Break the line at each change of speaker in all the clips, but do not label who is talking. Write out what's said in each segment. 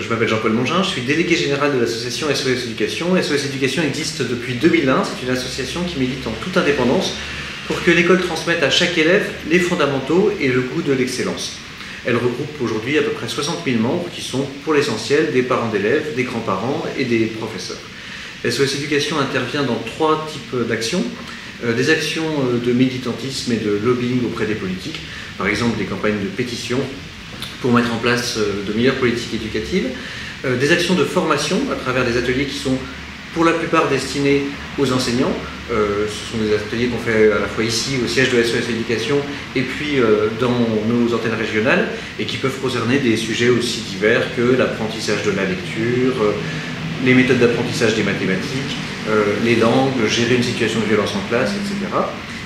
Je m'appelle Jean-Paul Mongin, je suis délégué général de l'association SOS Éducation. SOS Éducation existe depuis 2001, c'est une association qui milite en toute indépendance pour que l'école transmette à chaque élève les fondamentaux et le goût de l'excellence. Elle regroupe aujourd'hui à peu près 60 000 membres qui sont pour l'essentiel des parents d'élèves, des grands-parents et des professeurs. SOS Éducation intervient dans 3 types d'actions. Des actions de militantisme et de lobbying auprès des politiques, par exemple des campagnes de pétition pour mettre en place de meilleures politiques éducatives, des actions de formation à travers des ateliers qui sont pour la plupart destinés aux enseignants. Ce sont des ateliers qu'on fait à la fois ici au siège de SOS Éducation et puis dans nos antennes régionales et qui peuvent concerner des sujets aussi divers que l'apprentissage de la lecture, les méthodes d'apprentissage des mathématiques, les langues, gérer une situation de violence en classe, etc.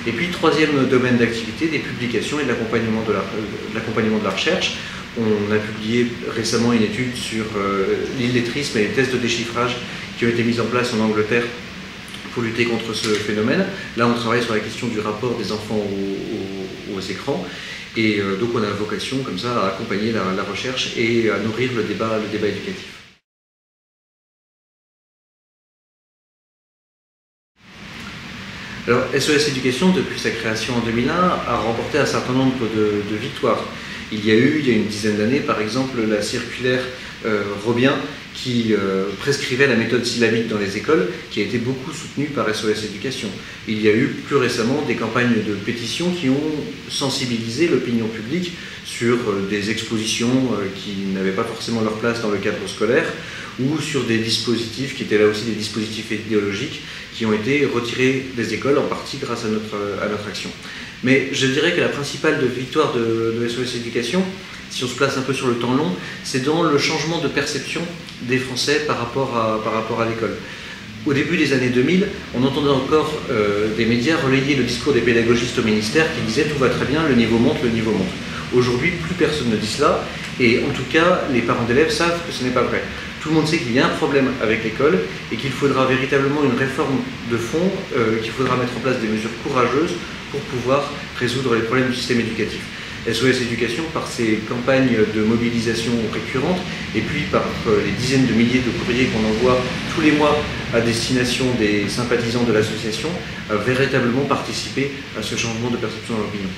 Et puis, 3e domaine d'activité, des publications et de l'accompagnement de la recherche. On a publié récemment une étude sur l'illettrisme et les tests de déchiffrage qui ont été mis en place en Angleterre pour lutter contre ce phénomène. Là, on travaille sur la question du rapport des enfants aux écrans. Et donc, on a vocation, comme ça, à accompagner la recherche et à nourrir le débat éducatif. Alors, SOS Éducation, depuis sa création en 2001, a remporté un certain nombre de victoires. Il y a une dizaine d'années, par exemple, la circulaire Robien qui prescrivait la méthode syllabique dans les écoles, qui a été beaucoup soutenue par SOS Éducation. Il y a eu plus récemment des campagnes de pétition qui ont sensibilisé l'opinion publique sur des expositions qui n'avaient pas forcément leur place dans le cadre scolaire, ou sur des dispositifs qui étaient là aussi des dispositifs idéologiques qui ont été retirés des écoles, en partie grâce à notre action. Mais je dirais que la principale victoire de SOS Éducation, si on se place un peu sur le temps long, c'est dans le changement de perception des Français par rapport à l'école. Au début des années 2000, on entendait encore des médias relayer le discours des pédagogistes au ministère qui disaient « tout va très bien, le niveau monte, le niveau monte ». Aujourd'hui, plus personne ne dit cela, et en tout cas, les parents d'élèves savent que ce n'est pas vrai. Tout le monde sait qu'il y a un problème avec l'école et qu'il faudra véritablement une réforme de fond, qu'il faudra mettre en place des mesures courageuses pour pouvoir résoudre les problèmes du système éducatif. SOS Éducation, par ses campagnes de mobilisation récurrentes et puis par les dizaines de milliers de courriers qu'on envoie tous les mois à destination des sympathisants de l'association, a véritablement participé à ce changement de perception dans l'opinion.